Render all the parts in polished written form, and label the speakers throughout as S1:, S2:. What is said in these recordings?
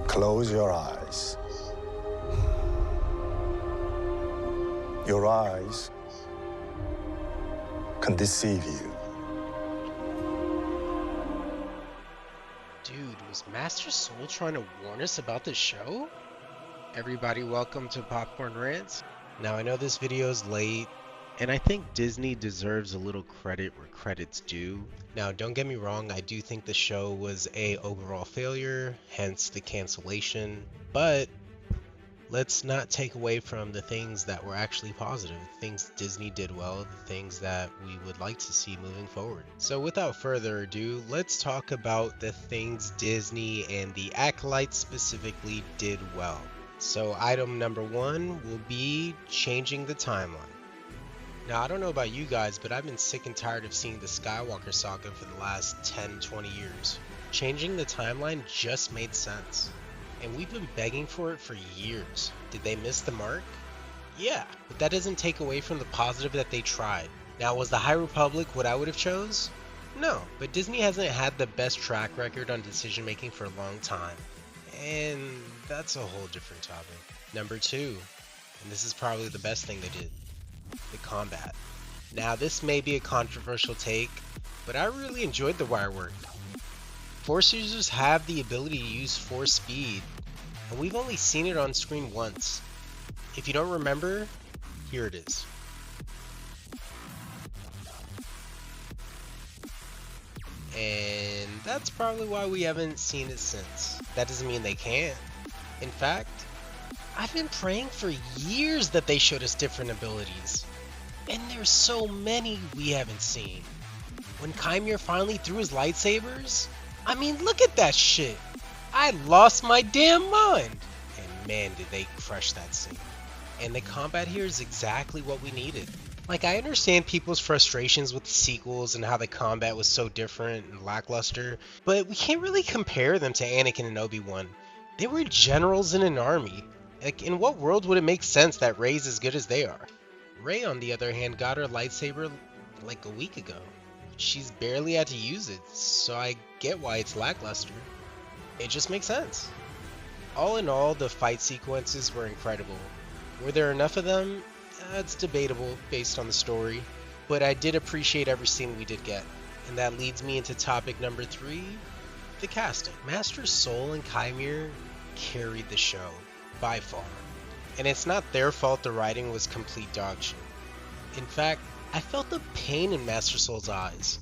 S1: Close your eyes. Your eyes can deceive you.
S2: Dude, was Master Soul trying to warn us about this show? Everybody, welcome to Popcorn Rants. Now, I know this video is late, and I think Disney deserves a little credit where credit's due. Now, don't get me wrong, I do think the show was a overall failure, hence the cancellation, but let's not take away from the things that were actually positive, things Disney did well, the things that we would like to see moving forward. So without further ado, let's talk about the things Disney and the Acolyte specifically did well. So item number one will be changing the timeline. Now, I don't know about you guys, but I've been sick and tired of seeing the Skywalker saga for the last 10-20 years. Changing the timeline just made sense. And we've been begging for it for years. Did they miss the mark? Yeah, but that doesn't take away from the positive that they tried. Now, was the High Republic what I would have chose? No, but Disney hasn't had the best track record on decision making for a long time. And that's a whole different topic. Number two, and this is probably the best thing they did, the combat. Now, this may be a controversial take, but I really enjoyed the wire work. Force users have the ability to use force speed, and we've only seen it on screen once. If you don't remember, here it is. And that's probably why we haven't seen it since. That doesn't mean they can't. In fact, I've been praying for years that they showed us different abilities. And there's so many we haven't seen. When Chimera finally threw his lightsabers, I mean, look at that shit. I lost my damn mind. And man, did they crush that scene. And the combat here is exactly what we needed. Like, I understand people's frustrations with the sequels and how the combat was so different and lackluster, but we can't really compare them to Anakin and Obi-Wan. They were generals in an army. Like, in what world would it make sense that Rey's as good as they are? Rey, on the other hand, got her lightsaber like a week ago. She's barely had to use it, so I get why it's lackluster. It just makes sense. All in all, the fight sequences were incredible. Were there enough of them? It's debatable based on the story, but I did appreciate every scene we did get. And that leads me into topic number three, the casting. Master Soul and Chimera carried the show, by far. And it's not their fault the writing was complete dog shit. In fact, I felt the pain in Master Soul's eyes.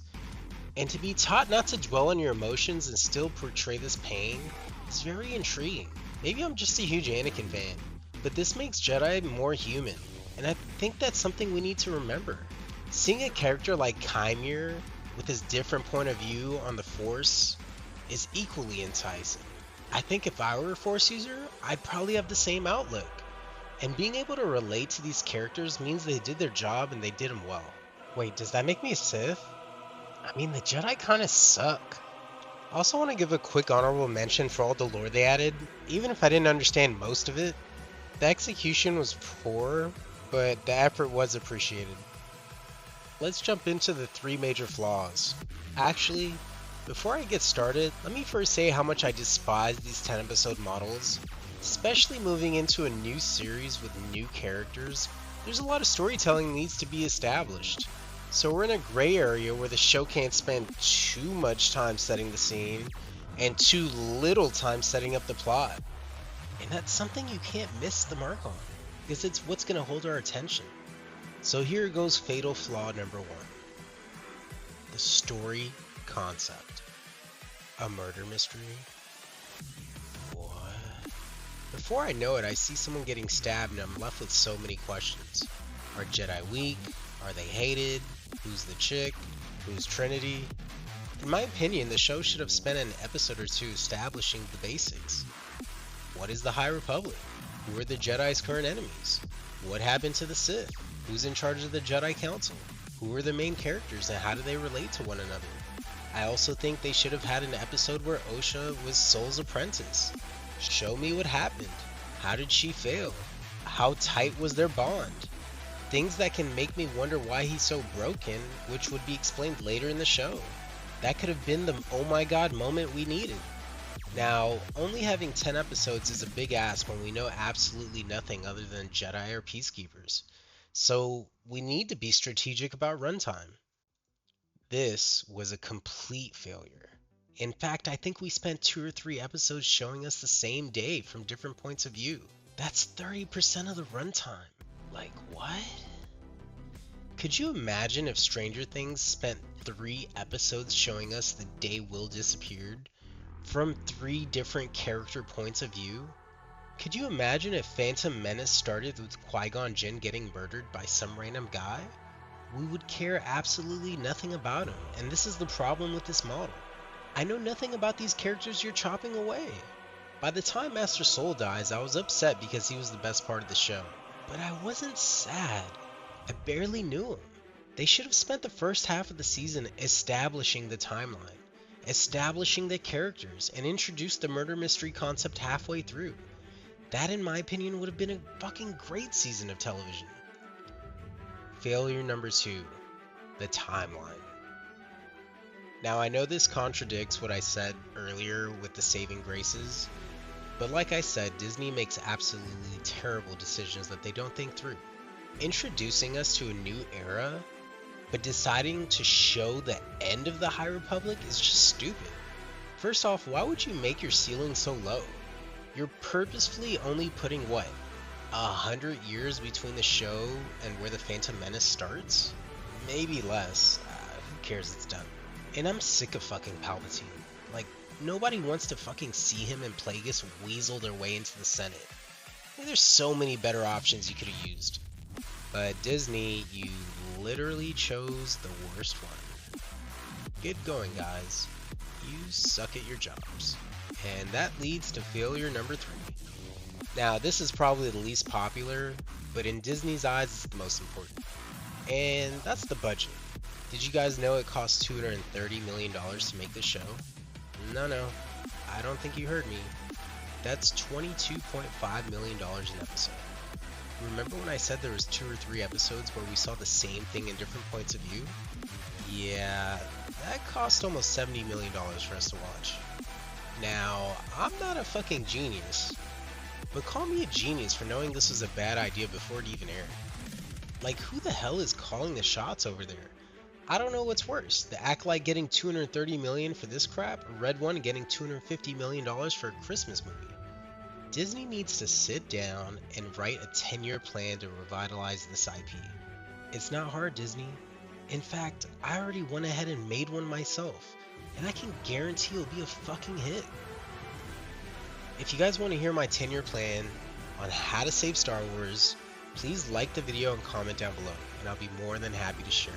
S2: And to be taught not to dwell on your emotions and still portray this pain is very intriguing. Maybe I'm just a huge Anakin fan, but this makes Jedi more human. And I think that's something we need to remember. Seeing a character like Chimera with his different point of view on the Force is equally enticing. I think if I were a Force user, I'd probably have the same outlook. And being able to relate to these characters means they did their job and they did them well. Wait, does that make me a Sith? I mean, the Jedi kinda suck. I also want to give a quick honorable mention for all the lore they added. Even if I didn't understand most of it, the execution was poor, but the effort was appreciated. Let's jump into the three major flaws. Actually, before I get started, let me first say how much I despise these 10-episode models. Especially moving into a new series with new characters, there's a lot of storytelling needs to be established. So we're in a gray area where the show can't spend too much time setting the scene and too little time setting up the plot. And that's something you can't miss the mark on, because it's what's going to hold our attention. So here goes fatal flaw number one. The story concept. A murder mystery? What? Before I know it, I see someone getting stabbed and I'm left with so many questions. Are Jedi weak? Are they hated? Who's the chick? Who's Trinity? In my opinion, the show should have spent an episode or two establishing the basics. What is the High Republic? Who are the Jedi's current enemies? What happened to the Sith? Who's in charge of the Jedi Council? Who are the main characters and how do they relate to one another? I also think they should have had an episode where Osha was Soul's apprentice. Show me what happened. How did she fail? How tight was their bond? Things that can make me wonder why he's so broken, which would be explained later in the show. That could have been the oh my god moment we needed. Now, only having 10 episodes is a big ask when we know absolutely nothing other than Jedi or Peacekeepers. So we need to be strategic about runtime. This was a complete failure. In fact, I think we spent 2 or 3 episodes showing us the same day from different points of view. That's 30% of the runtime. Like, what? Could you imagine if Stranger Things spent 3 episodes showing us the day Will disappeared from 3 different character points of view? Could you imagine if Phantom Menace started with Qui-Gon Jinn getting murdered by some random guy? We would care absolutely nothing about him, and this is the problem with this model. I know nothing about these characters you're chopping away. By the time Master Soul dies, I was upset because he was the best part of the show. But I wasn't sad. I barely knew him. They should have spent the first half of the season establishing the timeline, establishing the characters, and introduced the murder mystery concept halfway through. That, in my opinion, would have been a fucking great season of television. Failure number 2, the timeline. Now, I know this contradicts what I said earlier with the saving graces, but like I said, Disney makes absolutely terrible decisions that they don't think through. Introducing us to a new era, but deciding to show the end of the High Republic is just stupid. First off, why would you make your ceiling so low? You're purposefully only putting, what, 100 years between the show and where the Phantom Menace starts? Maybe less. Who cares, it's done. And I'm sick of fucking Palpatine. Like, nobody wants to fucking see him and Plagueis weasel their way into the Senate. There's so many better options you could have used. But Disney, you literally chose the worst one. Get going, guys. You suck at your jobs. And that leads to failure number 3. Now, this is probably the least popular, but in Disney's eyes, it's the most important. And that's the budget. Did you guys know it cost $230 million to make this show? No, I don't think you heard me. That's $22.5 million an episode. Remember when I said there was 2 or 3 episodes where we saw the same thing in different points of view? Yeah, that cost almost $70 million for us to watch. Now, I'm not a fucking genius, but call me a genius for knowing this was a bad idea before it even aired. Like, who the hell is calling the shots over there? I don't know what's worse, the Acolyte getting $230 million for this crap, or Red One getting $250 million for a Christmas movie. Disney needs to sit down and write a 10-year plan to revitalize this IP. It's not hard, Disney. In fact, I already went ahead and made one myself, and I can guarantee it'll be a fucking hit. If you guys want to hear my 10-year plan on how to save Star Wars, please like the video and comment down below, and I'll be more than happy to share.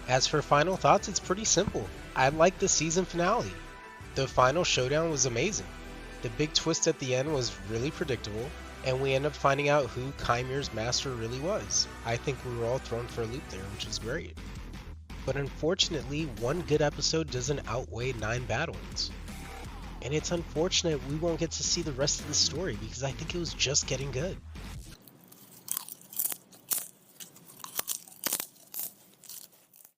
S2: As for final thoughts, it's pretty simple. I liked the season finale. The final showdown was amazing. The big twist at the end was really predictable, and we ended up finding out who Chymere's master really was. I think we were all thrown for a loop there, which was great. But unfortunately, 1 good episode doesn't outweigh 9 bad ones. And it's unfortunate we won't get to see the rest of the story because I think it was just getting good.